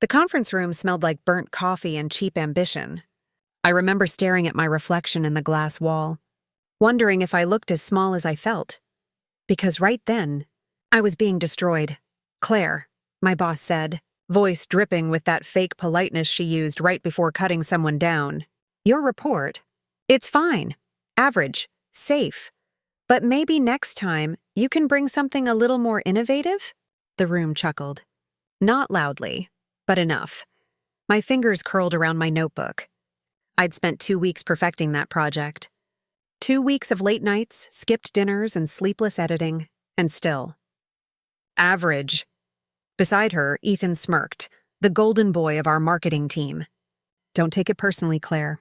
The conference room smelled like burnt coffee and cheap ambition. I remember staring at my reflection in the glass wall, wondering if I looked as small as I felt. Because right then, I was being destroyed. "Claire," my boss said, voice dripping with that fake politeness she used right before cutting someone down. "Your report? It's fine. Average. Safe. But maybe next time you can bring something a little more innovative?" The room chuckled. Not loudly, but enough. My fingers curled around my notebook. I'd spent 2 weeks perfecting that project. 2 weeks of late nights, skipped dinners, and sleepless editing, and still. Average. Beside her, Ethan smirked, the golden boy of our marketing team. "Don't take it personally, Claire.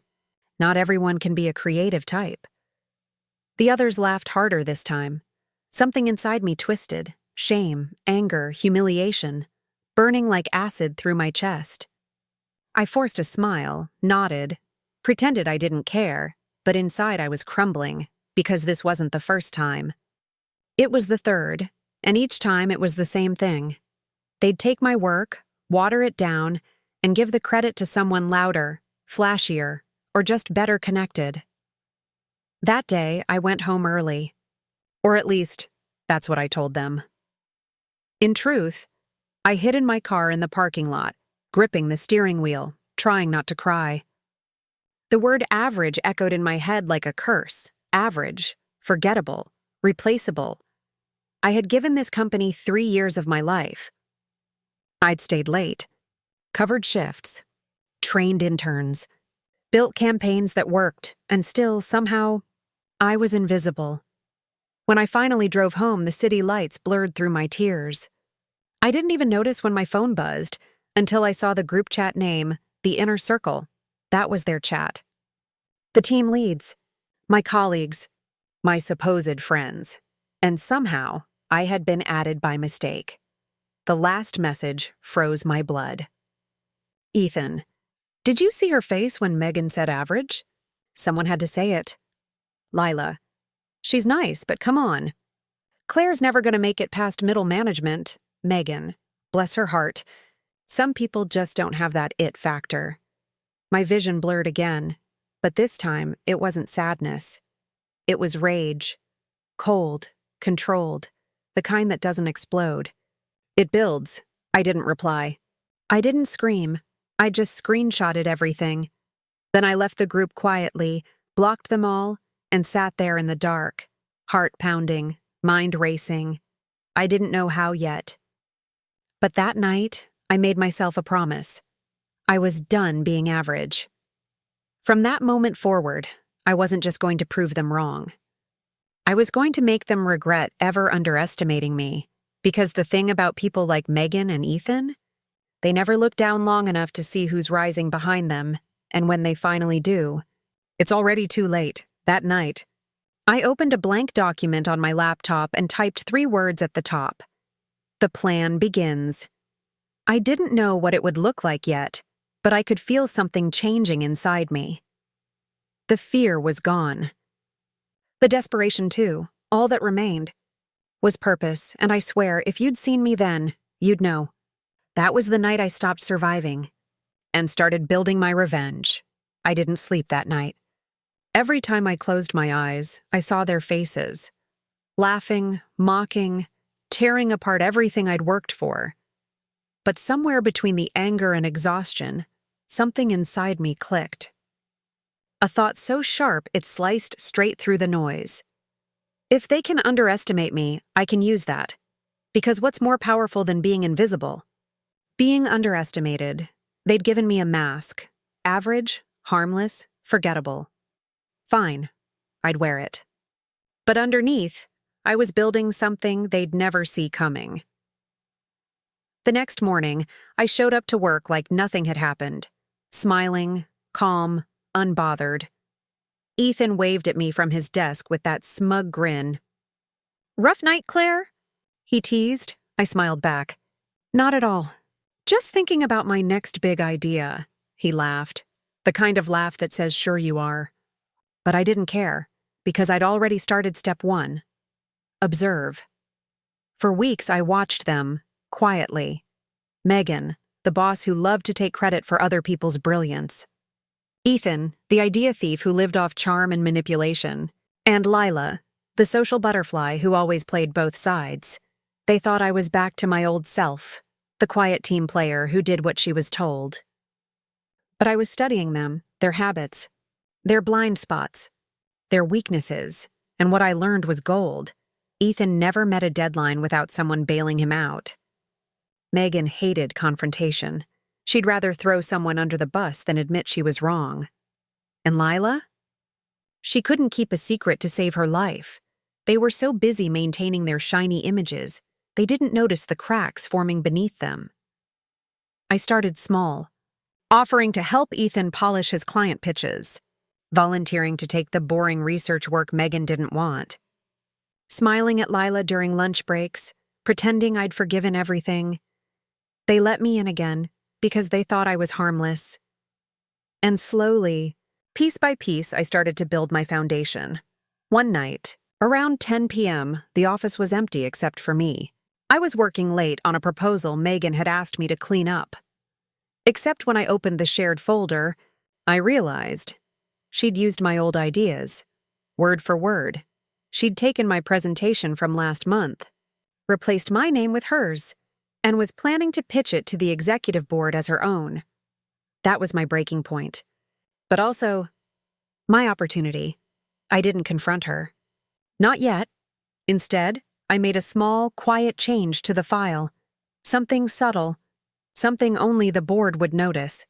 Not everyone can be a creative type." The others laughed harder this time. Something inside me twisted, shame, anger, humiliation, burning like acid through my chest. I forced a smile, nodded, pretended I didn't care, but inside I was crumbling, because this wasn't the first time. It was the third, and each time it was the same thing. They'd take my work, water it down, and give the credit to someone louder, flashier, or just better connected. That day, I went home early. Or at least, that's what I told them. In truth, I hid in my car in the parking lot, gripping the steering wheel, trying not to cry. The word average echoed in my head like a curse. Average, forgettable, replaceable. I had given this company 3 years of my life. I'd stayed late, covered shifts, trained interns, built campaigns that worked, and still, somehow, I was invisible. When I finally drove home, the city lights blurred through my tears. I didn't even notice when my phone buzzed until I saw the group chat name, The Inner Circle. That was their chat. The team leads, my colleagues, my supposed friends. And somehow, I had been added by mistake. The last message froze my blood. "Ethan, did you see her face when Megan said average?" Someone had to say it. "Lila, she's nice, but come on. Claire's never going to make it past middle management." Megan, bless her heart. Some people just don't have that it factor. My vision blurred again, but this time it wasn't sadness. It was rage. Cold, controlled, the kind that doesn't explode. "It builds." I didn't reply. I didn't scream. I just screenshotted everything. Then I left the group quietly, blocked them all, and sat there in the dark, heart pounding, mind racing. I didn't know how yet. But that night, I made myself a promise. I was done being average. From that moment forward, I wasn't just going to prove them wrong. I was going to make them regret ever underestimating me, because the thing about people like Megan and Ethan, they never look down long enough to see who's rising behind them, and when they finally do, it's already too late. That night, I opened a blank document on my laptop and typed 3 words at the top. "The plan begins." I didn't know what it would look like yet, but I could feel something changing inside me. The fear was gone. The desperation, too, all that remained, was purpose, and I swear, if you'd seen me then, you'd know. That was the night I stopped surviving and started building my revenge. I didn't sleep that night. Every time I closed my eyes, I saw their faces, laughing, mocking, tearing apart everything I'd worked for. But somewhere between the anger and exhaustion, something inside me clicked. A thought so sharp it sliced straight through the noise. If they can underestimate me, I can use that. Because what's more powerful than being invisible? Being underestimated. They'd given me a mask. Average, harmless, forgettable. Fine, I'd wear it. But underneath, I was building something they'd never see coming. The next morning, I showed up to work like nothing had happened. Smiling, calm, unbothered. Ethan waved at me from his desk with that smug grin. "Rough night, Claire?" he teased. I smiled back. "Not at all. Just thinking about my next big idea," he laughed. The kind of laugh that says, "Sure you are." But I didn't care, because I'd already started step 1. Observe. For weeks I watched them, quietly. Megan, the the boss who loved to take credit for other people's brilliance. Ethan, the idea thief who lived off charm and manipulation. And Lila, the social butterfly who always played both sides. They thought I was back to my old self, the quiet team player who did what she was told. But I was studying them, their habits, their blind spots, their weaknesses, and what I learned was gold. Ethan never met a deadline without someone bailing him out. Megan hated confrontation. She'd rather throw someone under the bus than admit she was wrong. And Lila? She couldn't keep a secret to save her life. They were so busy maintaining their shiny images, they didn't notice the cracks forming beneath them. I started small, offering to help Ethan polish his client pitches, volunteering to take the boring research work Megan didn't want, smiling at Lila during lunch breaks, pretending I'd forgiven everything. They let me in again because they thought I was harmless. And slowly, piece by piece, I started to build my foundation. One night, around 10 p.m., the office was empty except for me. I was working late on a proposal Megan had asked me to clean up. Except when I opened the shared folder, I realized she'd used my old ideas, word for word. She'd taken my presentation from last month, replaced my name with hers, and was planning to pitch it to the executive board as her own. That was my breaking point. But also, my opportunity. I didn't confront her. Not yet. Instead, I made a small, quiet change to the file. Something subtle. Something only the board would notice.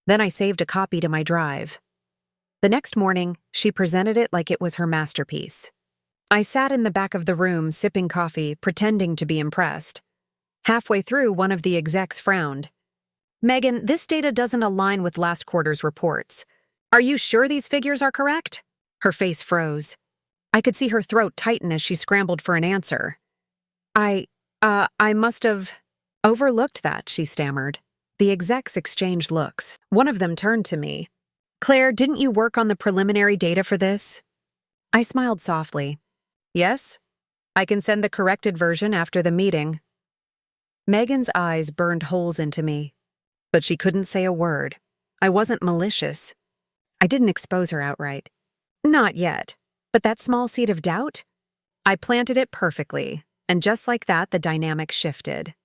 Then I saved a copy to my drive. The next morning, she presented it like it was her masterpiece. I sat in the back of the room sipping coffee, pretending to be impressed. Halfway through, one of the execs frowned. "Megan, this data doesn't align with last quarter's reports. Are you sure these figures are correct?" Her face froze. I could see her throat tighten as she scrambled for an answer. I must have overlooked that," she stammered. The execs exchanged looks. One of them turned to me. "Claire, didn't you work on the preliminary data for this?" I smiled softly. "Yes, I can send the corrected version after the meeting." Megan's eyes burned holes into me, but she couldn't say a word. I wasn't malicious. I didn't expose her outright. Not yet. But that small seed of doubt? I planted it perfectly, and just like that, the dynamic shifted.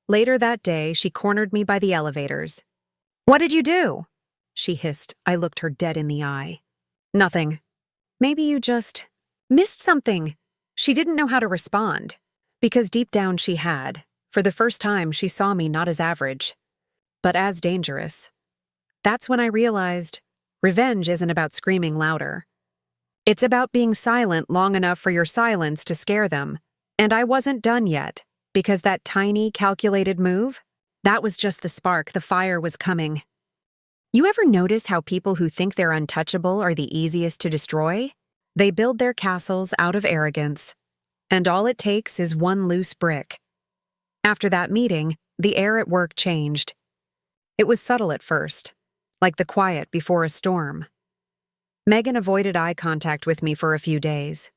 Later that day, she cornered me by the elevators. "What did you do?" she hissed. I looked her dead in the eye. "Nothing. Maybe you just missed something." She didn't know how to respond, because deep down she had. For the first time, she saw me not as average, but as dangerous. That's when I realized revenge isn't about screaming louder. It's about being silent long enough for your silence to scare them. And I wasn't done yet, because that tiny, calculated move, that was just the spark. The fire was coming. You ever notice how people who think they're untouchable are the easiest to destroy? They build their castles out of arrogance, and all it takes is one loose brick. After that meeting, the air at work changed. It was subtle at first, like the quiet before a storm. Megan avoided eye contact with me for a few days.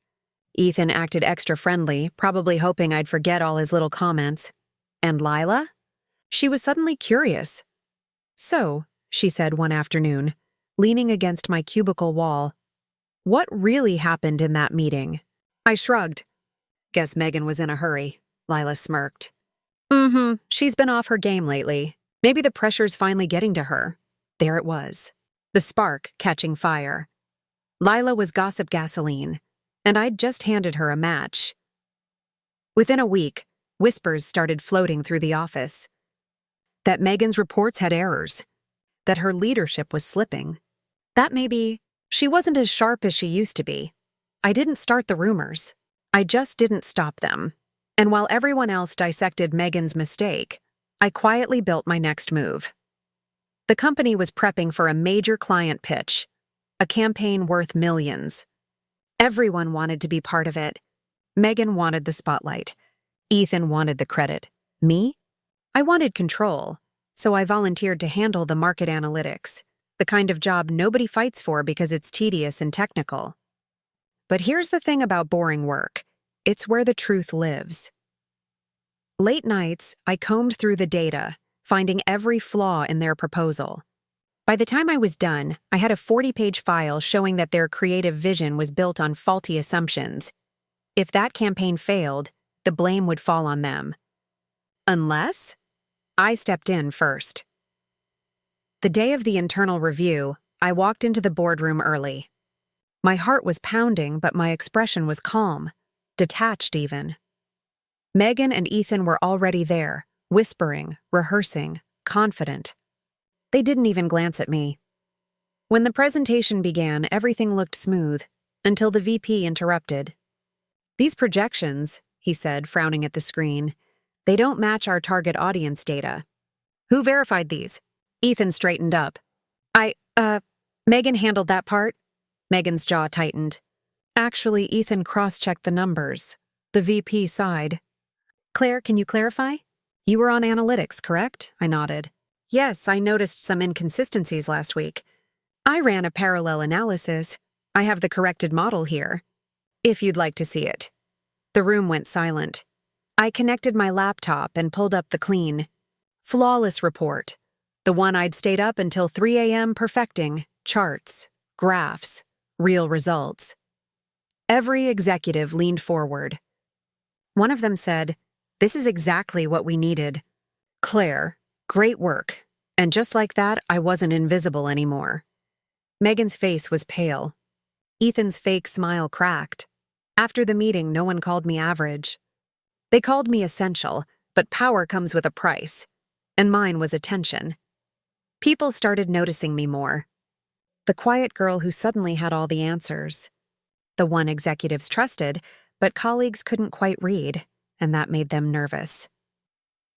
Ethan acted extra friendly, probably hoping I'd forget all his little comments. And Lila? She was suddenly curious. "So," she said one afternoon, leaning against my cubicle wall, "what really happened in that meeting?" I shrugged. "Guess Megan was in a hurry," Lila smirked. She's been off her game lately. Maybe the pressure's finally getting to her." There it was, the spark catching fire. Lila was gossip gasoline, and I'd just handed her a match. Within a week, whispers started floating through the office. That Megan's reports had errors. That her leadership was slipping. That maybe she wasn't as sharp as she used to be. I didn't start the rumors. I just didn't stop them. And while everyone else dissected Megan's mistake, I quietly built my next move. The company was prepping for a major client pitch, a campaign worth millions. Everyone wanted to be part of it. Megan wanted the spotlight. Ethan wanted the credit. Me? I wanted control, so I volunteered to handle the market analytics, the kind of job nobody fights for because it's tedious and technical. But here's the thing about boring work. It's where the truth lives. Late nights, I combed through the data, finding every flaw in their proposal. By the time I was done, I had a 40-page file showing that their creative vision was built on faulty assumptions. If that campaign failed, the blame would fall on them. Unless I stepped in first. The day of the internal review, I walked into the boardroom early. My heart was pounding, but my expression was calm, detached even. Megan and Ethan were already there, whispering, rehearsing, confident. They didn't even glance at me. When the presentation began, everything looked smooth, until the VP interrupted. "These projections," he said, frowning at the screen, "they don't match our target audience data." "Who verified these?" Ethan straightened up. Megan handled that part." Megan's jaw tightened. Actually, Ethan cross-checked the numbers. The VP sighed. "Claire, can you clarify? You were on analytics, correct?" I nodded. "Yes, I noticed some inconsistencies last week. I ran a parallel analysis. I have the corrected model here, if you'd like to see it." The room went silent. I connected my laptop and pulled up the clean, flawless report, the one I'd stayed up until 3 a.m. perfecting: charts, graphs, real results. Every executive leaned forward. One of them said, "This is exactly what we needed. Claire, great work." And just like that, I wasn't invisible anymore. Megan's face was pale. Ethan's fake smile cracked. After the meeting, no one called me average. They called me essential, but power comes with a price, and mine was attention. People started noticing me more. The quiet girl who suddenly had all the answers. The one executives trusted, but colleagues couldn't quite read, and that made them nervous.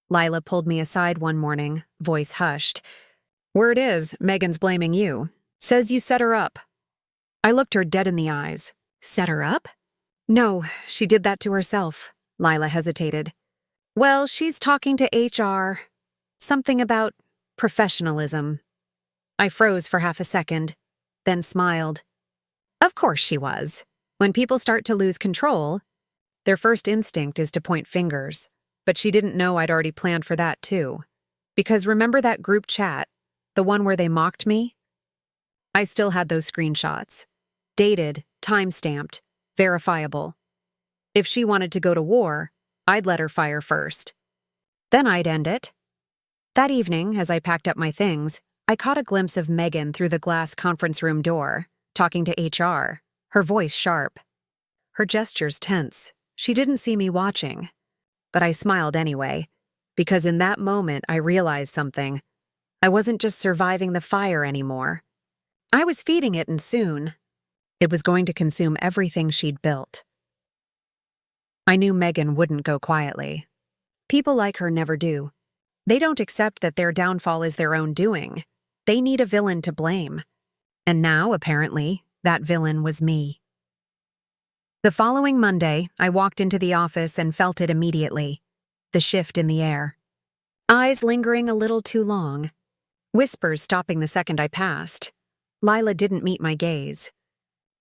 Lila pulled me aside one morning, voice hushed. "Word is, Megan's blaming you. Says you set her up." I looked her dead in the eyes. "Set her up?" "No, she did that to herself." Lila hesitated. "Well, she's talking to HR. Something about professionalism." I froze for half a second, then smiled. Of course she was. When people start to lose control, their first instinct is to point fingers. But she didn't know I'd already planned for that too. Because remember that group chat, the one where they mocked me? I still had those screenshots. Dated, time-stamped, verifiable. If she wanted to go to war, I'd let her fire first. Then I'd end it. That evening, as I packed up my things, I caught a glimpse of Megan through the glass conference room door, talking to HR, her voice sharp. Her gestures tense. She didn't see me watching. But I smiled anyway, because in that moment I realized something. I wasn't just surviving the fire anymore. I was feeding it, and soon, it was going to consume everything she'd built. I knew Megan wouldn't go quietly. People like her never do. They don't accept that their downfall is their own doing. They need a villain to blame. And now, apparently, that villain was me. The following Monday, I walked into the office and felt it immediately. The shift in the air. Eyes lingering a little too long. Whispers stopping the second I passed. Lila didn't meet my gaze.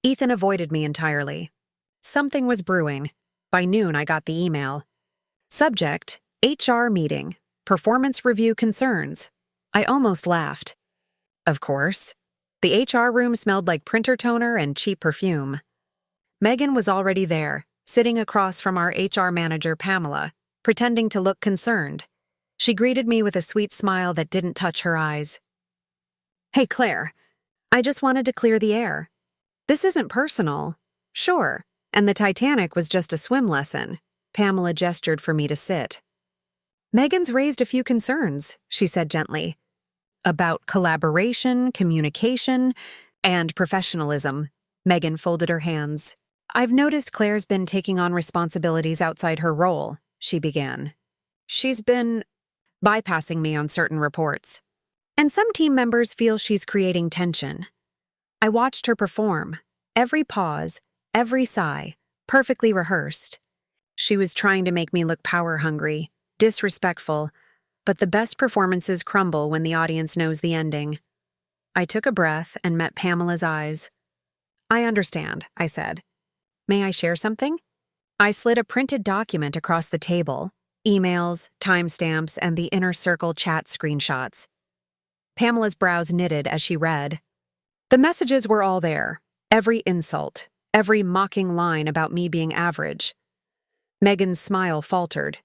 Ethan avoided me entirely. Something was brewing. By noon, I got the email. Subject, HR meeting. Performance review concerns. I almost laughed. Of course. The HR room smelled like printer toner and cheap perfume. Megan was already there, sitting across from our HR manager, Pamela, pretending to look concerned. She greeted me with a sweet smile that didn't touch her eyes. "Hey, Claire, I just wanted to clear the air. This isn't personal. Sure, and the Titanic was just a swim lesson." Pamela gestured for me to sit. "Megan's raised a few concerns," she said gently. "About collaboration, communication, and professionalism." Megan folded her hands. "I've noticed Claire's been taking on responsibilities outside her role," she began. "She's been bypassing me on certain reports. And some team members feel she's creating tension." I watched her perform. Every pause, every sigh, perfectly rehearsed. She was trying to make me look power-hungry, disrespectful, but the best performances crumble when the audience knows the ending. I took a breath and met Pamela's eyes. "I understand," I said. "May I share something?" I slid a printed document across the table. emails, timestamps, and the inner circle chat screenshots. Pamela's brows knitted as she read. The messages were all there. Every insult, every mocking line about me being average. Megan's smile faltered.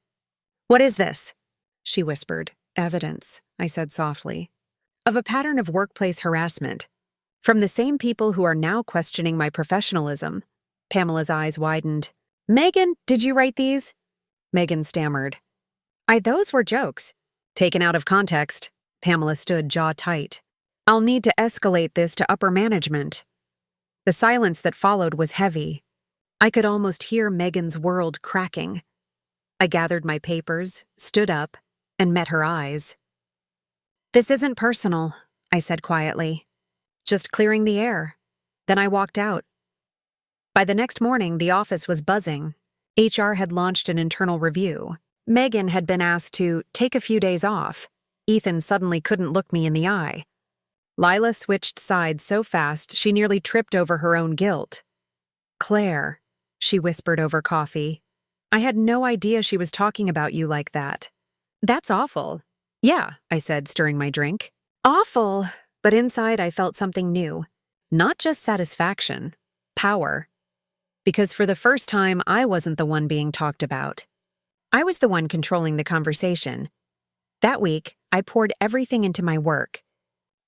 "What is this?" she whispered. "Evidence," I said softly, "of a pattern of workplace harassment. From the same people who are now questioning my professionalism." Pamela's eyes widened. "Megan, did you write these?" Megan stammered. Those were jokes." Taken out of context, Pamela stood jaw tight. "I'll need to escalate this to upper management." The silence that followed was heavy. I could almost hear Megan's world cracking. I gathered my papers, stood up, and met her eyes. "This isn't personal," I said quietly. "Just clearing the air." Then I walked out. By the next morning, the office was buzzing. HR had launched an internal review. Megan had been asked to take a few days off. Ethan suddenly couldn't look me in the eye. Lila switched sides so fast she nearly tripped over her own guilt. "Claire," she whispered over coffee, "I had no idea she was talking about you like that." "That's awful." "Yeah," I said, stirring my drink. "Awful," but inside I felt something new. Not just satisfaction, power. Because for the first time, I wasn't the one being talked about. I was the one controlling the conversation. That week, I poured everything into my work.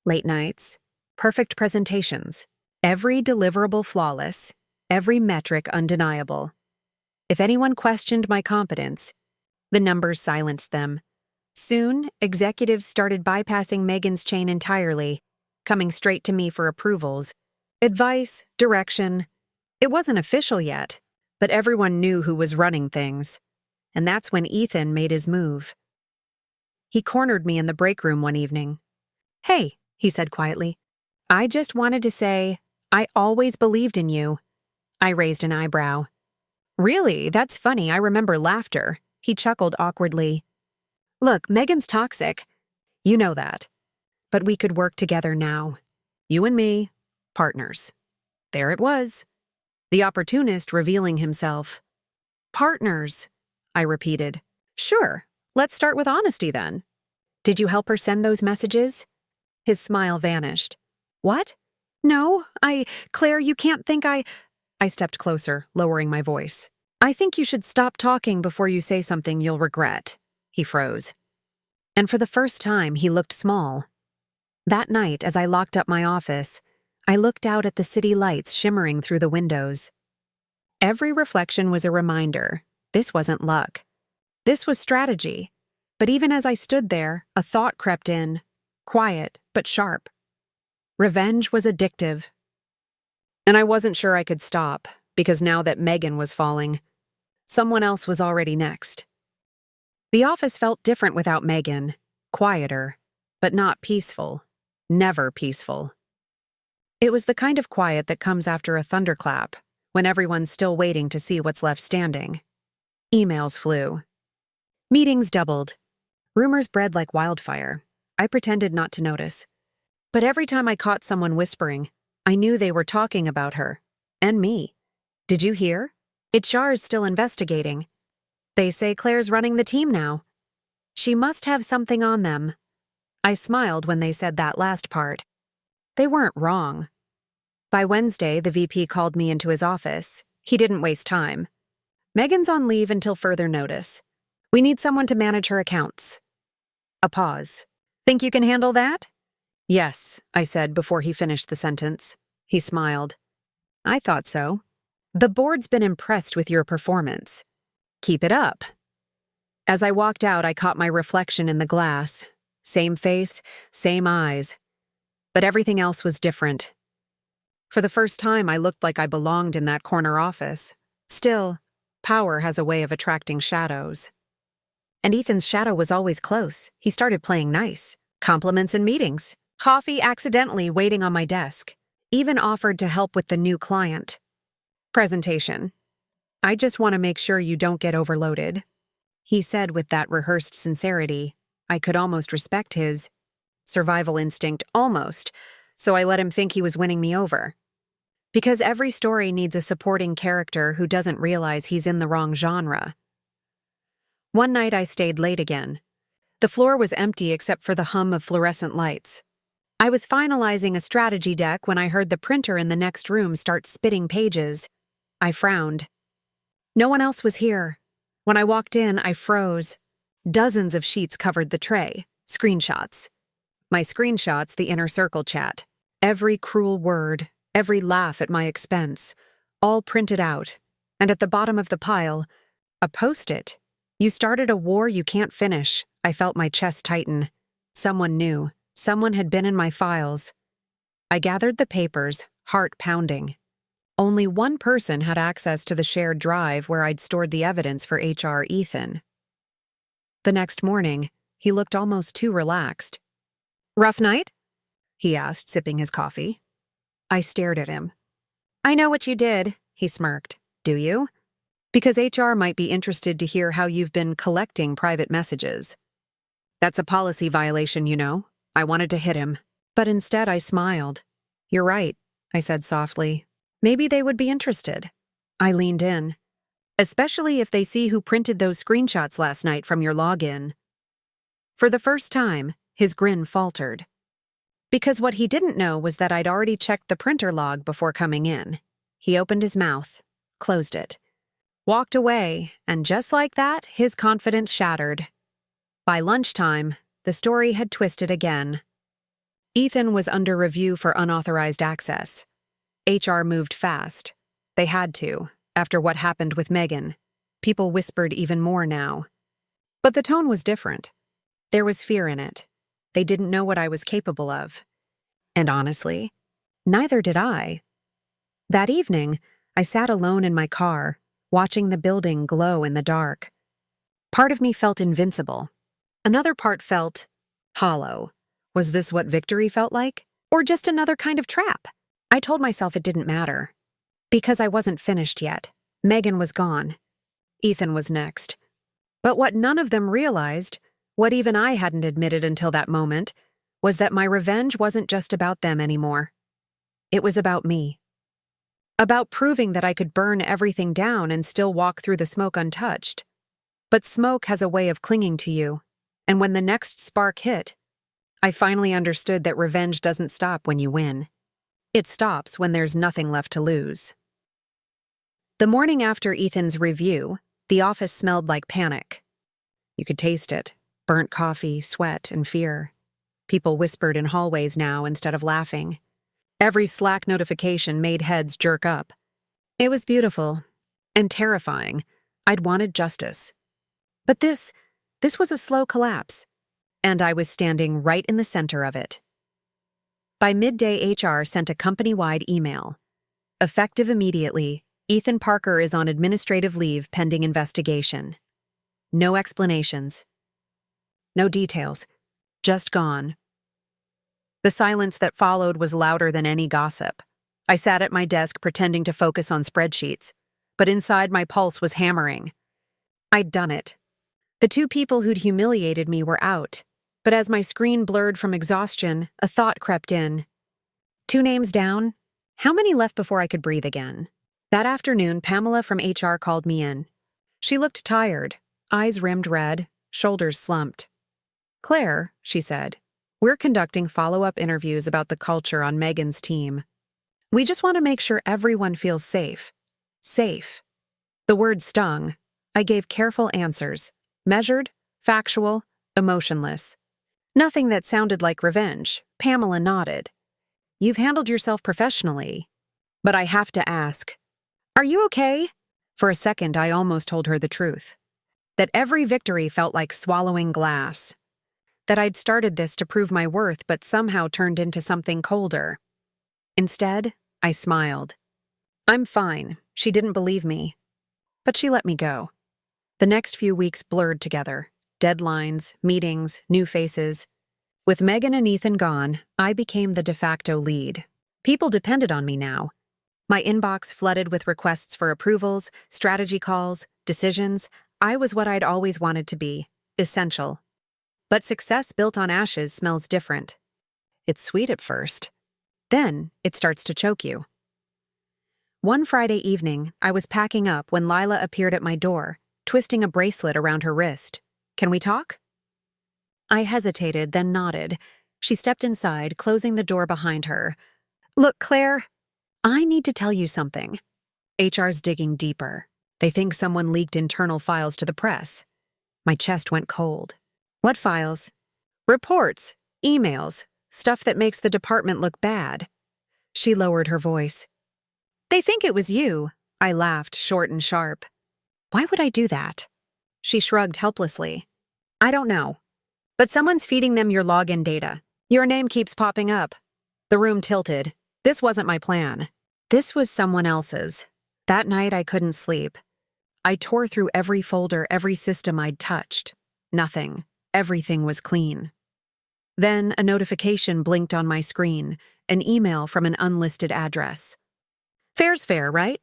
Late nights, perfect presentations, every deliverable flawless, every metric undeniable. If anyone questioned my competence, the numbers silenced them. Soon, executives started bypassing Megan's chain entirely, coming straight to me for approvals, advice, direction. It wasn't official yet, but everyone knew who was running things. And that's when Ethan made his move. He cornered me in the break room one evening. "Hey," he said quietly, "I just wanted to say, I always believed in you." I raised an eyebrow. "Really? That's funny. I remember laughter." He chuckled awkwardly. "Look, Megan's toxic. You know that. But we could work together now. You and me, partners." There it was. The opportunist revealing himself. "Partners," I repeated. "Sure. Let's start with honesty then. Did you help her send those messages?" His smile vanished. "What? No, Claire, you can't think I stepped closer, lowering my voice. "I think you should stop talking before you say something you'll regret." He froze. And for the first time, he looked small. That night, as I locked up my office, I looked out at the city lights shimmering through the windows. Every reflection was a reminder. This wasn't luck. This was strategy. But even as I stood there, a thought crept in, quiet but sharp. Revenge was addictive. And I wasn't sure I could stop, because now that Megan was falling, someone else was already next. The office felt different without Megan, quieter, but not peaceful, never peaceful. It was the kind of quiet that comes after a thunderclap, when everyone's still waiting to see what's left standing. Emails flew. Meetings doubled. Rumors bred like wildfire. I pretended not to notice. But every time I caught someone whispering, I knew they were talking about her. And me. "Did you hear? HR's still investigating. They say Claire's running the team now. She must have something on them." I smiled when they said that last part. They weren't wrong. By Wednesday, the VP called me into his office. He didn't waste time. "Megan's on leave until further notice. We need someone to manage her accounts." A pause. "Think you can handle that?" "Yes," I said before he finished the sentence. He smiled. "I thought so. The board's been impressed with your performance. Keep it up." As I walked out, I caught my reflection in the glass. Same face, same eyes. But everything else was different. For the first time, I looked like I belonged in that corner office. Still, power has a way of attracting shadows. And Ethan's shadow was always close. He started playing nice. Compliments in meetings. Coffee accidentally waiting on my desk. Even offered to help with the new client. Presentation. "I just want to make sure you don't get overloaded," he said with that rehearsed sincerity. I could almost respect his survival instinct, almost, so I let him think he was winning me over. Because every story needs a supporting character who doesn't realize he's in the wrong genre. One night I stayed late again. The floor was empty except for the hum of fluorescent lights. I was finalizing a strategy deck when I heard the printer in the next room start spitting pages. I frowned. No one else was here. When I walked in, I froze. Dozens of sheets covered the tray. Screenshots. My screenshots, the inner circle chat. Every cruel word, every laugh at my expense, all printed out. And at the bottom of the pile, a post-it. You started a war you can't finish. I felt my chest tighten. Someone knew. Someone had been in my files. I gathered the papers, heart pounding. Only one person had access to the shared drive where I'd stored the evidence for HR Ethan. The next morning, he looked almost too relaxed. "Rough night?" he asked, sipping his coffee. I stared at him. "I know what you did," he smirked. "Do you?" "Because HR might be interested to hear how you've been collecting private messages." "That's a policy violation, you know." I wanted to hit him, but instead I smiled. "You're right," I said softly. "Maybe they would be interested." I leaned in. "Especially if they see who printed those screenshots last night from your login." For the first time, his grin faltered. Because what he didn't know was that I'd already checked the printer log before coming in. He opened his mouth, closed it, walked away, and just like that, his confidence shattered. By lunchtime, the story had twisted again. Ethan was under review for unauthorized access. HR moved fast. They had to, after what happened with Megan. People whispered even more now. But the tone was different. There was fear in it. They didn't know what I was capable of. And honestly, neither did I. That evening, I sat alone in my car, watching the building glow in the dark. Part of me felt invincible. Another part felt hollow. Was this what victory felt like? Or just another kind of trap? I told myself it didn't matter. Because I wasn't finished yet. Megan was gone. Ethan was next. But what none of them realized, what even I hadn't admitted until that moment, was that my revenge wasn't just about them anymore. It was about me. About proving that I could burn everything down and still walk through the smoke untouched. But smoke has a way of clinging to you. And when the next spark hit, I finally understood that revenge doesn't stop when you win. It stops when there's nothing left to lose. The morning after Ethan's review, the office smelled like panic. You could taste it, burnt coffee, sweat, and fear. People whispered in hallways now instead of laughing. Every Slack notification made heads jerk up. It was beautiful and terrifying. I'd wanted justice. But this was a slow collapse, and I was standing right in the center of it. By midday, HR sent a company-wide email. Effective immediately, Ethan Parker is on administrative leave pending investigation. No explanations. No details. Just gone. The silence that followed was louder than any gossip. I sat at my desk pretending to focus on spreadsheets, but inside my pulse was hammering. I'd done it. The two people who'd humiliated me were out, but as my screen blurred from exhaustion, a thought crept in. 2 names down? How many left before I could breathe again? That afternoon, Pamela from HR called me in. She looked tired, eyes rimmed red, shoulders slumped. "Claire," she said, "we're conducting follow-up interviews about the culture on Megan's team. We just want to make sure everyone feels safe. Safe." The word stung. I gave careful answers. Measured, factual, emotionless. Nothing that sounded like revenge. Pamela nodded. "You've handled yourself professionally. But I have to ask, are you okay?" For a second, I almost told her the truth. That every victory felt like swallowing glass. That I'd started this to prove my worth but somehow turned into something colder. Instead, I smiled. "I'm fine." She didn't believe me. But she let me go. The next few weeks blurred together. Deadlines, meetings, new faces. With Megan and Ethan gone, I became the de facto lead. People depended on me now. My inbox flooded with requests for approvals, strategy calls, decisions. I was what I'd always wanted to be, essential. But success built on ashes smells different. It's sweet at first. Then it starts to choke you. One Friday evening, I was packing up when Lila appeared at my door. twisting a bracelet around her wrist. Can we talk? I hesitated, then nodded. She stepped inside, closing the door behind her. Look, Claire, I need to tell you something. HR's digging deeper. They think someone leaked internal files to the press. My chest went cold. What files? Reports, emails, stuff that makes the department look bad. She lowered her voice. They think it was you. I laughed, short and sharp. Why would I do that? She shrugged helplessly. I don't know. But someone's feeding them your login data. Your name keeps popping up. The room tilted. This wasn't my plan. This was someone else's. That night I couldn't sleep. I tore through every folder, every system I'd touched. Nothing. Everything was clean. Then a notification blinked on my screen, an email from an unlisted address. Fair's fair, right?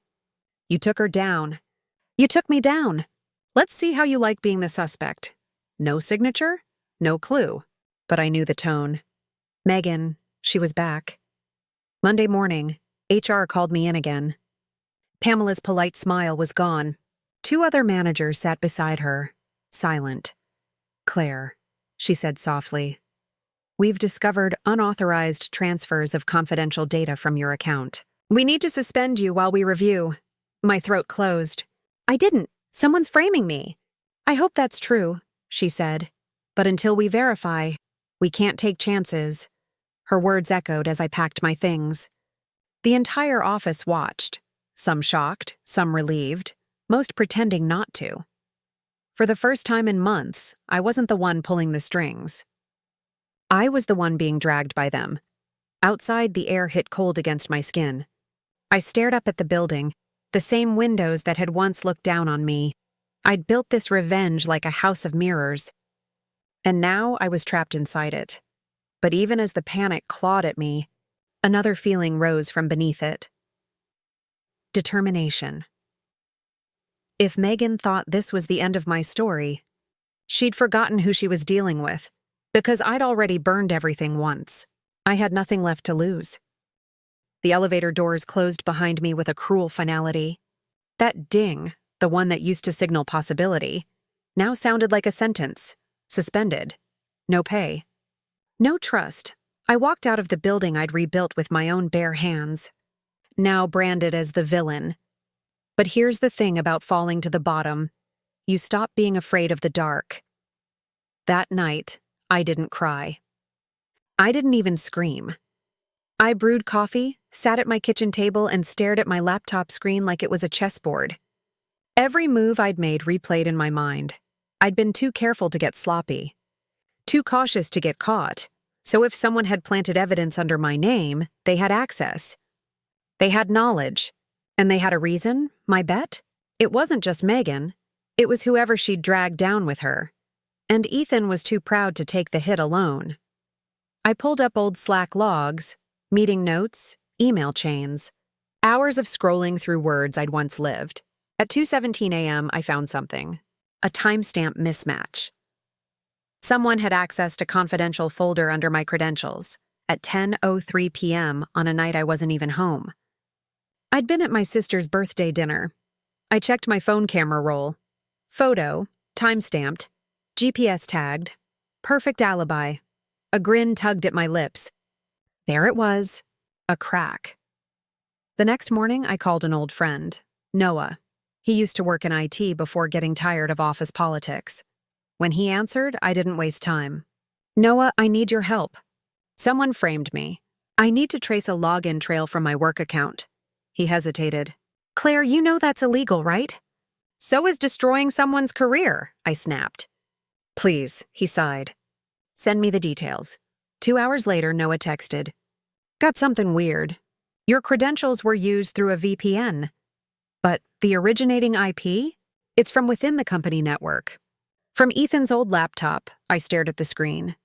You took her down. You took me down. Let's see how you like being the suspect. No signature? No clue. But I knew the tone. Megan, she was back. Monday morning, HR called me in again. Pamela's polite smile was gone. 2 other managers sat beside her, silent. Claire, she said softly, we've discovered unauthorized transfers of confidential data from your account. We need to suspend you while we review. My throat closed. I didn't. Someone's framing me. I hope that's true, she said. But until we verify, we can't take chances. Her words echoed as I packed my things. The entire office watched, some shocked, some relieved, most pretending not to. For the first time in months, I wasn't the one pulling the strings. I was the one being dragged by them. Outside, the air hit cold against my skin. I stared up at the building, the same windows that had once looked down on me. I'd built this revenge like a house of mirrors. And now I was trapped inside it. But even as the panic clawed at me, another feeling rose from beneath it. Determination. If Megan thought this was the end of my story, she'd forgotten who she was dealing with, because I'd already burned everything once. I had nothing left to lose. The elevator doors closed behind me with a cruel finality. That ding, the one that used to signal possibility, now sounded like a sentence. Suspended. No pay. No trust. I walked out of the building I'd rebuilt with my own bare hands, now branded as the villain. But here's the thing about falling to the bottom. You stop being afraid of the dark. That night, I didn't cry. I didn't even scream. I brewed coffee, sat at my kitchen table, and stared at my laptop screen like it was a chessboard. Every move I'd made replayed in my mind. I'd been too careful to get sloppy, too cautious to get caught, so if someone had planted evidence under my name, they had access. They had knowledge, and they had a reason, my bet? It wasn't just Megan, it was whoever she'd dragged down with her. And Ethan was too proud to take the hit alone. I pulled up old Slack logs, meeting notes, email chains, hours of scrolling through words I'd once lived. At 2:17 a.m., I found something. A timestamp mismatch. Someone had accessed a confidential folder under my credentials at 10:03 p.m. on a night I wasn't even home. I'd been at my sister's birthday dinner. I checked my phone camera roll. Photo, timestamped, GPS tagged, perfect alibi. A grin tugged at my lips. There it was, a crack. The next morning, I called an old friend, Noah. He used to work in IT before getting tired of office politics. When he answered, I didn't waste time. Noah, I need your help. Someone framed me. I need to trace a login trail from my work account. He hesitated. Claire, you know that's illegal, right? So is destroying someone's career, I snapped. Please, he sighed. Send me the details. 2 hours later, Noah texted. Got something weird. Your credentials were used through a VPN. But the originating IP? It's from within the company network. From Ethan's old laptop, I stared at the screen.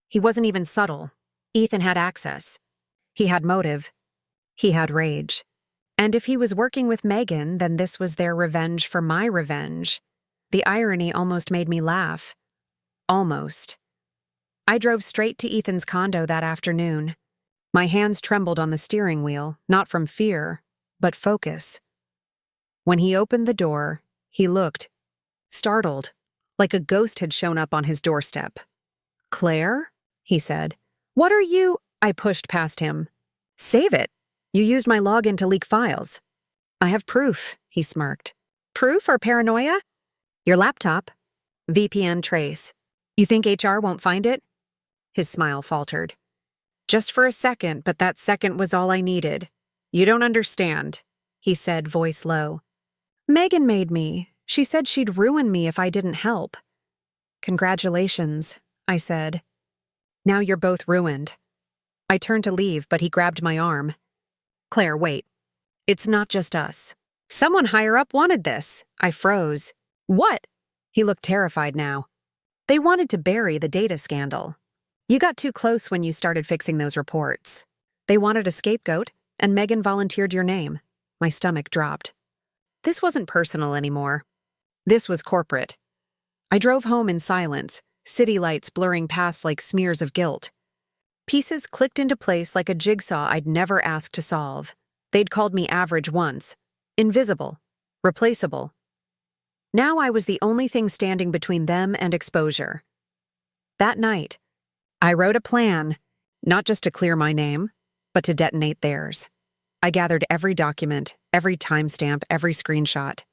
He wasn't even subtle. Ethan had access. He had motive. He had rage. And if he was working with Megan, then this was their revenge for my revenge. The irony almost made me laugh. Almost. I drove straight to Ethan's condo that afternoon. My hands trembled on the steering wheel, not from fear, but focus. When he opened the door, he looked startled, like a ghost had shown up on his doorstep. "Claire?" he said. "What are you—" I pushed past him. "Save it. You used my login to leak files." "I have proof," he smirked. "Proof or paranoia?" "Your laptop. VPN trace. You think HR won't find it?" His smile faltered. "Just for a second, but that second was all I needed. You don't understand," he said, voice low. "Megan made me. She said she'd ruin me if I didn't help." "Congratulations," I said. "Now you're both ruined." I turned to leave, but he grabbed my arm. "Claire, wait. It's not just us. Someone higher up wanted this." I froze. "What?" He looked terrified now. "They wanted to bury the data scandal. You got too close when you started fixing those reports. They wanted a scapegoat, and Megan volunteered your name." My stomach dropped. This wasn't personal anymore. This was corporate. I drove home in silence, city lights blurring past like smears of guilt. Pieces clicked into place like a jigsaw I'd never asked to solve. They'd called me average once. Invisible. Replaceable. Now I was the only thing standing between them and exposure. That night, I wrote a plan, not just to clear my name, but to detonate theirs. I gathered every document, every timestamp, every screenshot.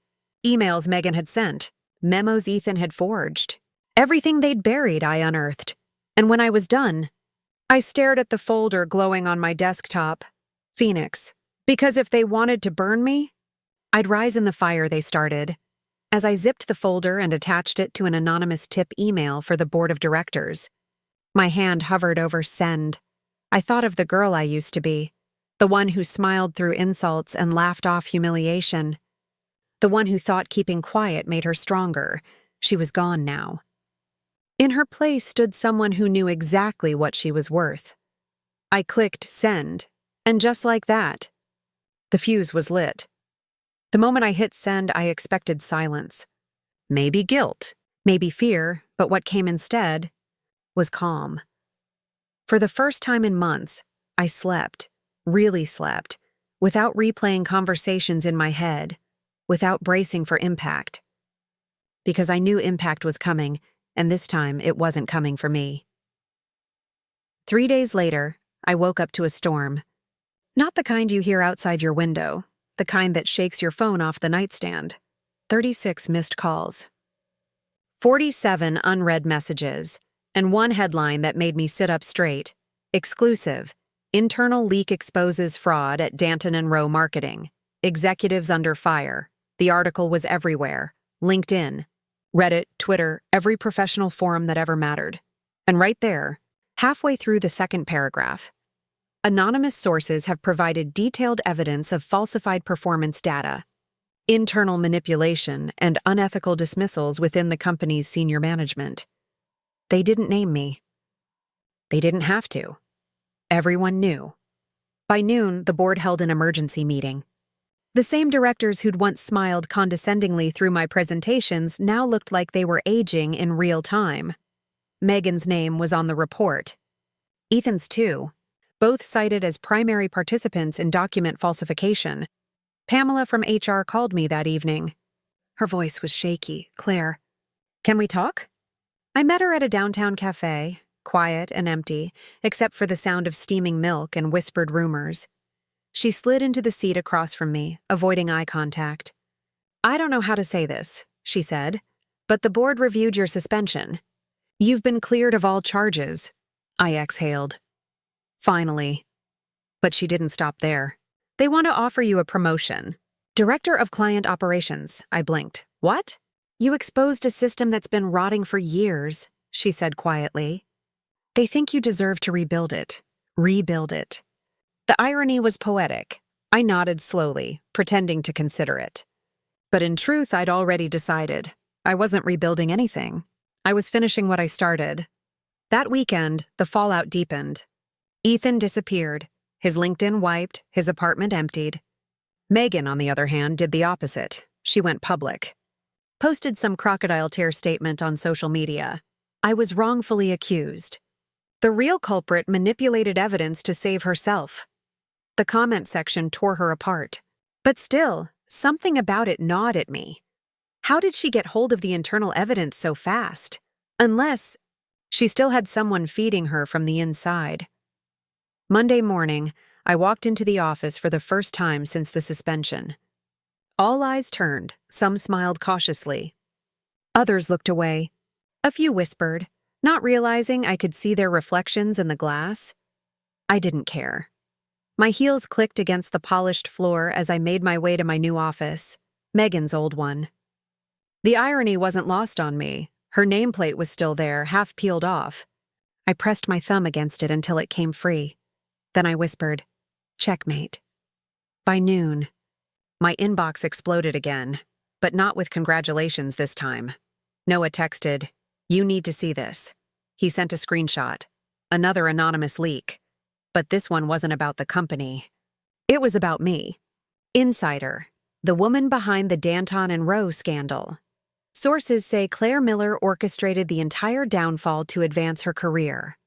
Emails Megan had sent, memos Ethan had forged. Everything they'd buried, I unearthed. And when I was done, I stared at the folder glowing on my desktop. Phoenix. Because if they wanted to burn me, I'd rise in the fire they started. As I zipped the folder and attached it to an anonymous tip email for the board of directors, my hand hovered over send. I thought of the girl I used to be, the one who smiled through insults and laughed off humiliation, the one who thought keeping quiet made her stronger. She was gone now. In her place stood someone who knew exactly what she was worth. I clicked send, and just like that, the fuse was lit. The moment I hit send, I expected silence. Maybe guilt, maybe fear, but what came instead was calm. For the first time in months, I slept, really slept, without replaying conversations in my head, without bracing for impact. Because I knew impact was coming, and this time it wasn't coming for me. 3 days later, I woke up to a storm. Not the kind you hear outside your window, the kind that shakes your phone off the nightstand. 36 missed calls. 47 unread messages, and one headline that made me sit up straight. Exclusive. Internal leak exposes fraud at Danton and Rowe Marketing. Executives under fire. The article was everywhere. LinkedIn, Reddit, Twitter, every professional forum that ever mattered. And right there, halfway through the second paragraph, anonymous sources have provided detailed evidence of falsified performance data, internal manipulation, and unethical dismissals within the company's senior management. They didn't name me. They didn't have to. Everyone knew. By noon, the board held an emergency meeting. The same directors who'd once smiled condescendingly through my presentations now looked like they were aging in real time. Megan's name was on the report. Ethan's too, both cited as primary participants in document falsification. Pamela from HR called me that evening. Her voice was shaky. "Claire, can we talk?" I met her at a downtown cafe, quiet and empty, except for the sound of steaming milk and whispered rumors. She slid into the seat across from me, avoiding eye contact. "I don't know how to say this," she said, "but the board reviewed your suspension. You've been cleared of all charges." I exhaled. Finally. But she didn't stop there. "They want to offer you a promotion. Director of Client Operations." I blinked. "What?" "You exposed a system that's been rotting for years," she said quietly. "They think you deserve to rebuild it. Rebuild it." The irony was poetic. I nodded slowly, pretending to consider it. But in truth, I'd already decided. I wasn't rebuilding anything. I was finishing what I started. That weekend, the fallout deepened. Ethan disappeared, his LinkedIn wiped, his apartment emptied. Megan, on the other hand, did the opposite. She went public. Posted some crocodile tear statement on social media. I was wrongfully accused. The real culprit manipulated evidence to save herself. The comment section tore her apart. But still, something about it gnawed at me. How did she get hold of the internal evidence so fast? Unless she still had someone feeding her from the inside. Monday morning, I walked into the office for the first time since the suspension. All eyes turned, some smiled cautiously. Others looked away. A few whispered, not realizing I could see their reflections in the glass. I didn't care. My heels clicked against the polished floor as I made my way to my new office, Megan's old one. The irony wasn't lost on me. Her nameplate was still there, half peeled off. I pressed my thumb against it until it came free. Then I whispered, "Checkmate." By noon, my inbox exploded again, but not with congratulations this time. Noah texted, "You need to see this." He sent a screenshot. Another anonymous leak. But this one wasn't about the company. It was about me. Insider, the woman behind the Danton and Rowe scandal. Sources say Claire Miller orchestrated the entire downfall to advance her career.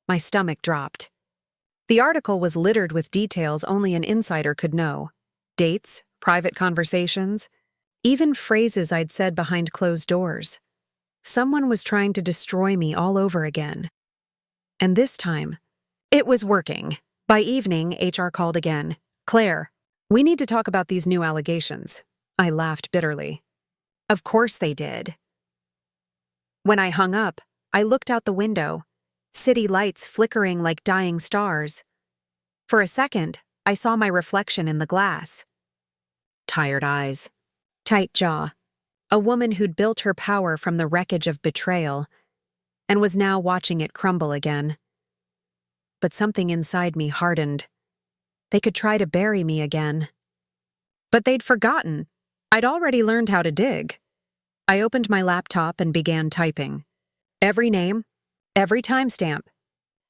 My stomach dropped. The article was littered with details only an insider could know. Dates, private conversations, even phrases I'd said behind closed doors. Someone was trying to destroy me all over again. And this time, it was working. By evening, HR called again. "Claire, we need to talk about these new allegations." I laughed bitterly. Of course they did. When I hung up, I looked out the window, city lights flickering like dying stars. For a second, I saw my reflection in the glass. Tired eyes, tight jaw, a woman who'd built her power from the wreckage of betrayal and was now watching it crumble again. But something inside me hardened. They could try to bury me again. But they'd forgotten. I'd already learned how to dig. I opened my laptop and began typing. Every name, every timestamp,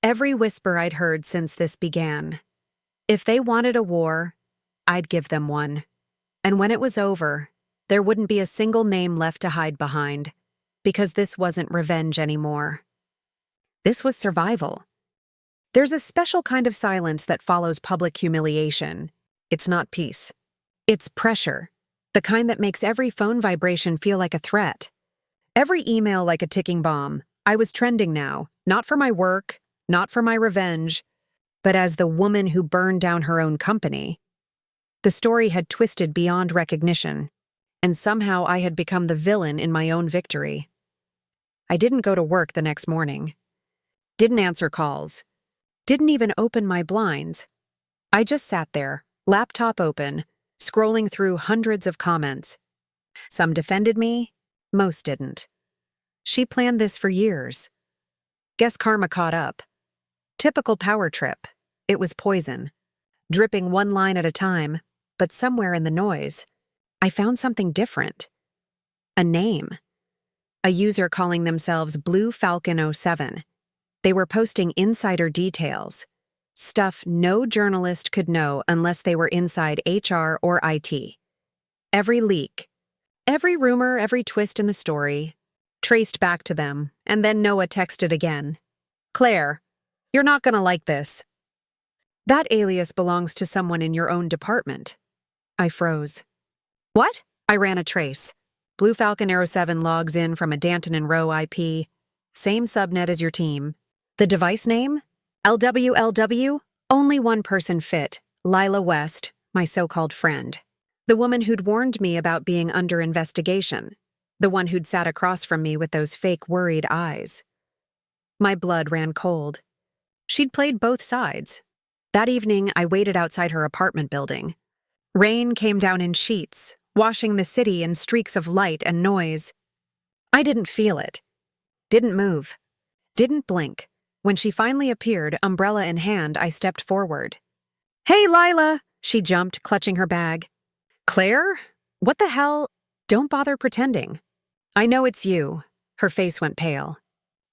every whisper I'd heard since this began. If they wanted a war, I'd give them one. And when it was over, there wouldn't be a single name left to hide behind, because this wasn't revenge anymore. This was survival. There's a special kind of silence that follows public humiliation. It's not peace. It's pressure. The kind that makes every phone vibration feel like a threat. Every email like a ticking bomb. I was trending now, not for my work, not for my revenge, but as the woman who burned down her own company. The story had twisted beyond recognition, and somehow I had become the villain in my own victory. I didn't go to work the next morning. Didn't answer calls. Didn't even open my blinds. I just sat there, laptop open, scrolling through hundreds of comments. Some defended me, most didn't. She planned this for years. Guess karma caught up. Typical power trip. It was poison. Dripping one line at a time, but somewhere in the noise, I found something different. A name. A user calling themselves Blue Falcon 07. They were posting insider details. Stuff no journalist could know unless they were inside HR or IT. Every leak, every rumor, every twist in the story, traced back to them, and then Noah texted again. "Claire, you're not gonna like this. That alias belongs to someone in your own department." I froze. What? I ran a trace. Blue Falcon 07 logs in from a Danton and Rowe IP. Same subnet as your team. The device name? LWLW? Only one person fit, Lila West, my so-called friend. The woman who'd warned me about being under investigation. The one who'd sat across from me with those fake worried eyes. My blood ran cold. She'd played both sides. That evening, I waited outside her apartment building. Rain came down in sheets, washing the city in streaks of light and noise. I didn't feel it. Didn't move. Didn't blink. When she finally appeared, umbrella in hand, I stepped forward. "Hey, Lila!" She jumped, clutching her bag. "Claire? What the hell? Don't bother pretending. I know it's you." Her face went pale.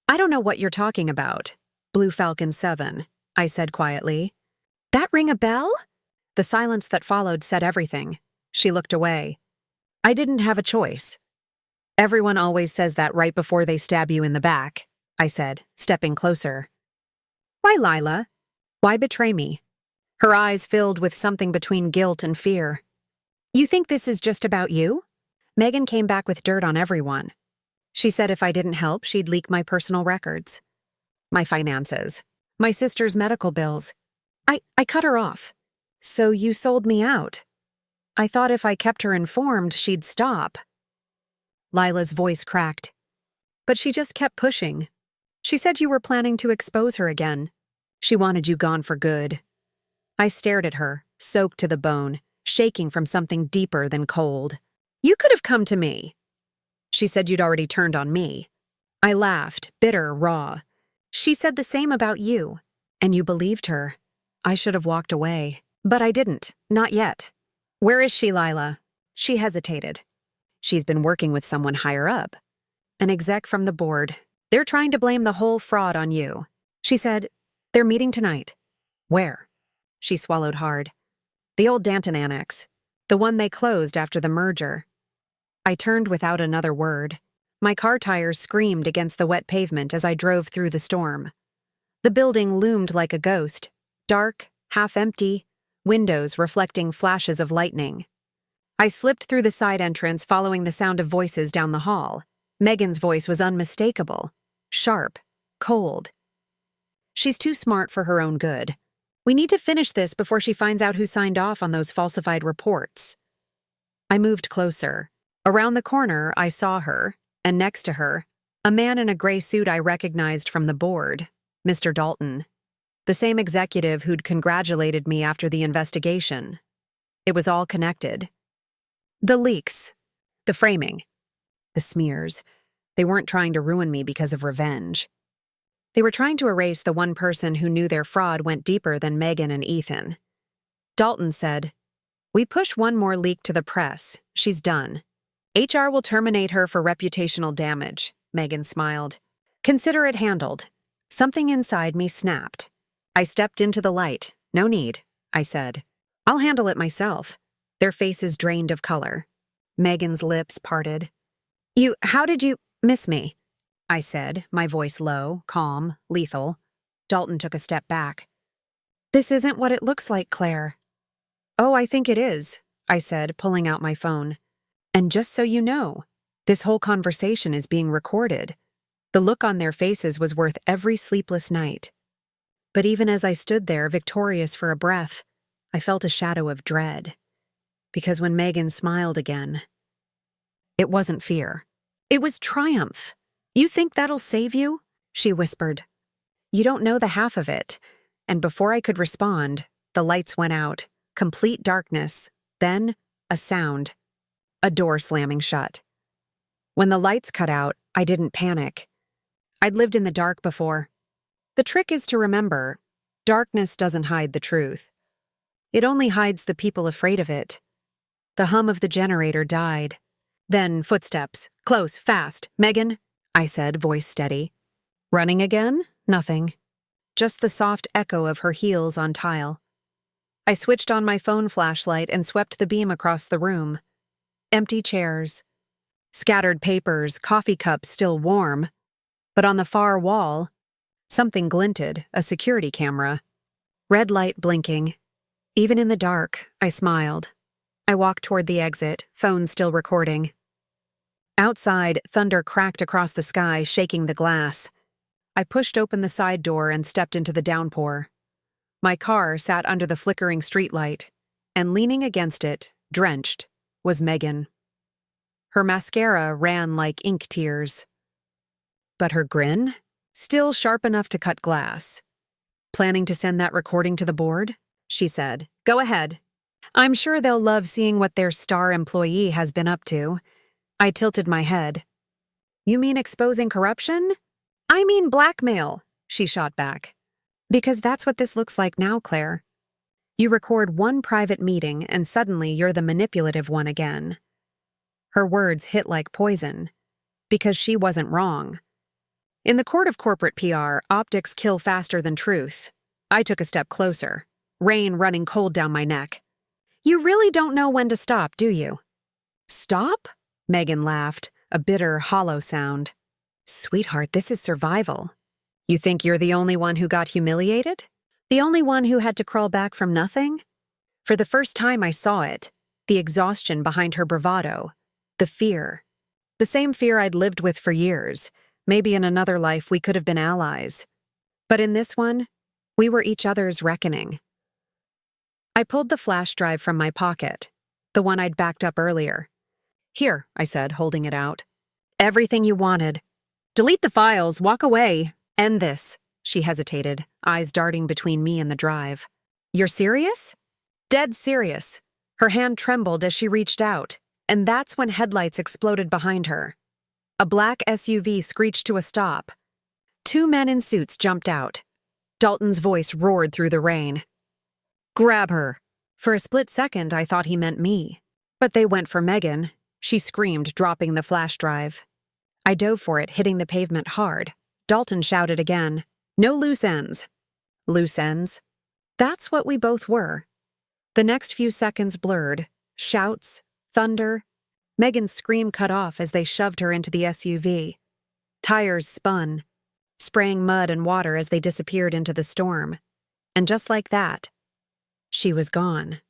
"I don't know what you're talking about. Blue Falcon 7, I said quietly. "That ring a bell?" The silence that followed said everything. She looked away. I didn't have a choice. "Everyone always says that right before they stab you in the back," I said, stepping closer. "Why, Lila? Why betray me?" Her eyes filled with something between guilt and fear. "You think this is just about you?" Megan came back with dirt on everyone. She said if I didn't help, she'd leak my personal records, my finances, my sister's medical bills. I cut her off. So you sold me out. I thought if I kept her informed, she'd stop. Lila's voice cracked. But she just kept pushing. She said you were planning to expose her again. She wanted you gone for good. I stared at her, soaked to the bone, shaking from something deeper than cold. You could have come to me. She said you'd already turned on me. I laughed, bitter, raw. She said the same about you, and you believed her. I should have walked away, but I didn't, not yet. Where is she, Lila? She hesitated. She's been working with someone higher up. An exec from the board. They're trying to blame the whole fraud on you. She said, they're meeting tonight. Where? She swallowed hard. The old Danton Annex. The one they closed after the merger. I turned without another word. My car tires screamed against the wet pavement as I drove through the storm. The building loomed like a ghost, dark, half-empty, windows reflecting flashes of lightning. I slipped through the side entrance following the sound of voices down the hall. Megan's voice was unmistakable, sharp, cold. She's too smart for her own good. We need to finish this before she finds out who signed off on those falsified reports. I moved closer. Around the corner, I saw her, and next to her, a man in a gray suit I recognized from the board, Mr. Dalton. The same executive who'd congratulated me after the investigation. It was all connected. The leaks, the framing, the smears. They weren't trying to ruin me because of revenge. They were trying to erase the one person who knew their fraud went deeper than Megan and Ethan. Dalton said, "We push one more leak to the press. She's done. HR will terminate her for reputational damage." Megan smiled. "Consider it handled." Something inside me snapped. I stepped into the light. "No need," I said. "I'll handle it myself." Their faces drained of color. Megan's lips parted. How did you miss me?" I said, my voice low, calm, lethal. Dalton took a step back. "This isn't what it looks like, Claire." "Oh, I think it is," I said, pulling out my phone. "And just so you know, this whole conversation is being recorded." The look on their faces was worth every sleepless night. But even as I stood there, victorious for a breath, I felt a shadow of dread. Because when Megan smiled again, it wasn't fear. It was triumph. "You think that'll save you?" she whispered. "You don't know the half of it." And before I could respond, the lights went out, complete darkness, then a sound. A door slamming shut. When the lights cut out, I didn't panic. I'd lived in the dark before. The trick is to remember, darkness doesn't hide the truth. It only hides the people afraid of it. The hum of the generator died. Then footsteps. "Close, fast. Megan," I said, voice steady. "Running again?" "Nothing. Just the soft echo of her heels on tile." I switched on my phone flashlight and swept the beam across the room. Empty chairs. Scattered papers, coffee cups still warm. But on the far wall, something glinted, a security camera. Red light blinking. Even in the dark, I smiled. I walked toward the exit, phone still recording. Outside, thunder cracked across the sky, shaking the glass. I pushed open the side door and stepped into the downpour. My car sat under the flickering streetlight, and leaning against it, drenched, was Megan. Her mascara ran like ink tears. But her grin? Still sharp enough to cut glass. "Planning to send that recording to the board?" she said. "Go ahead. I'm sure they'll love seeing what their star employee has been up to." I tilted my head. "You mean exposing corruption?" "I mean blackmail," she shot back. "Because that's what this looks like now, Claire. You record one private meeting and suddenly you're the manipulative one again." Her words hit like poison. Because she wasn't wrong. In the court of corporate PR, optics kill faster than truth. I took a step closer, rain running cold down my neck. "You really don't know when to stop, do you?" "Stop?" Megan laughed, a bitter, hollow sound. "Sweetheart, this is survival. You think you're the only one who got humiliated? The only one who had to crawl back from nothing?" For the first time I saw it, the exhaustion behind her bravado. The fear. The same fear I'd lived with for years. Maybe in another life we could have been allies. But in this one, we were each other's reckoning. I pulled the flash drive from my pocket, the one I'd backed up earlier. "Here," I said, holding it out. "Everything you wanted. Delete the files, walk away, end this." She hesitated, eyes darting between me and the drive. "You're serious?" "Dead serious." Her hand trembled as she reached out, and that's when headlights exploded behind her. A black SUV screeched to a stop. 2 men in suits jumped out. Dalton's voice roared through the rain. "Grab her." For a split second, I thought he meant me. But they went for Megan. She screamed, dropping the flash drive. I dove for it, hitting the pavement hard. Dalton shouted again, "No loose ends." Loose ends? That's what we both were. The next few seconds blurred. Shouts, thunder. Megan's scream cut off as they shoved her into the SUV. Tires spun, spraying mud and water as they disappeared into the storm. And just like that, she was gone.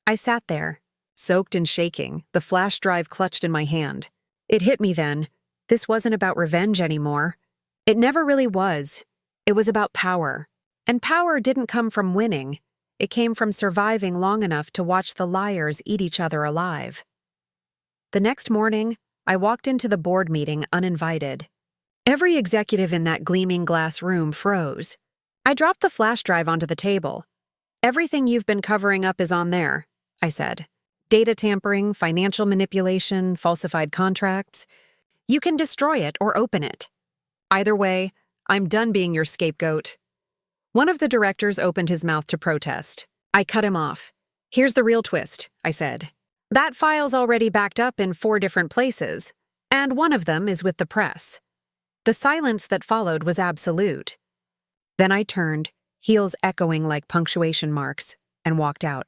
I sat there, soaked and shaking, the flash drive clutched in my hand. It hit me then. This wasn't about revenge anymore. It never really was. It was about power. And power didn't come from winning. It came from surviving long enough to watch the liars eat each other alive. The next morning, I walked into the board meeting uninvited. Every executive in that gleaming glass room froze. I dropped the flash drive onto the table. "Everything you've been covering up is on there," I said. "Data tampering, financial manipulation, falsified contracts. You can destroy it or open it. Either way, I'm done being your scapegoat." One of the directors opened his mouth to protest. I cut him off. "Here's the real twist," I said. "That file's already backed up in 4 different places, and one of them is with the press." The silence that followed was absolute. Then I turned, heels echoing like punctuation marks, and walked out.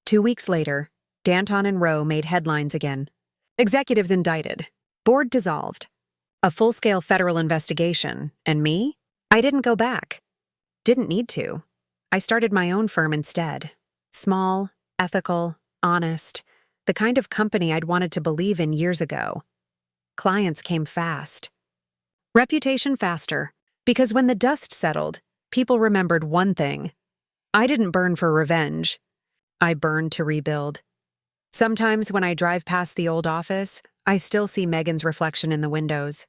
2 weeks later, Danton and Rowe made headlines again. Executives indicted. Board dissolved. A full-scale federal investigation. And me? I didn't go back. Didn't need to. I started my own firm instead. Small, ethical, honest. The kind of company I'd wanted to believe in years ago. Clients came fast. Reputation faster. Because when the dust settled, people remembered one thing. I didn't burn for revenge. I burned to rebuild. Sometimes when I drive past the old office, I still see Megan's reflection in the windows.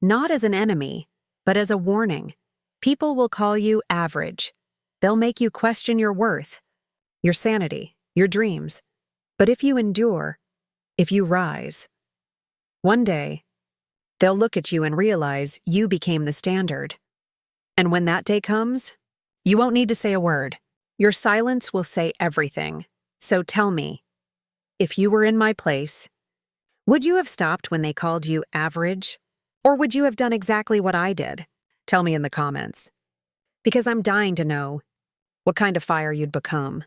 Not as an enemy, but as a warning. People will call you average. They'll make you question your worth, your sanity, your dreams. But if you endure, if you rise, one day, they'll look at you and realize you became the standard. And when that day comes, you won't need to say a word. Your silence will say everything. So tell me, if you were in my place, would you have stopped when they called you average? Or would you have done exactly what I did? Tell me in the comments. Because I'm dying to know what kind of fire you'd become.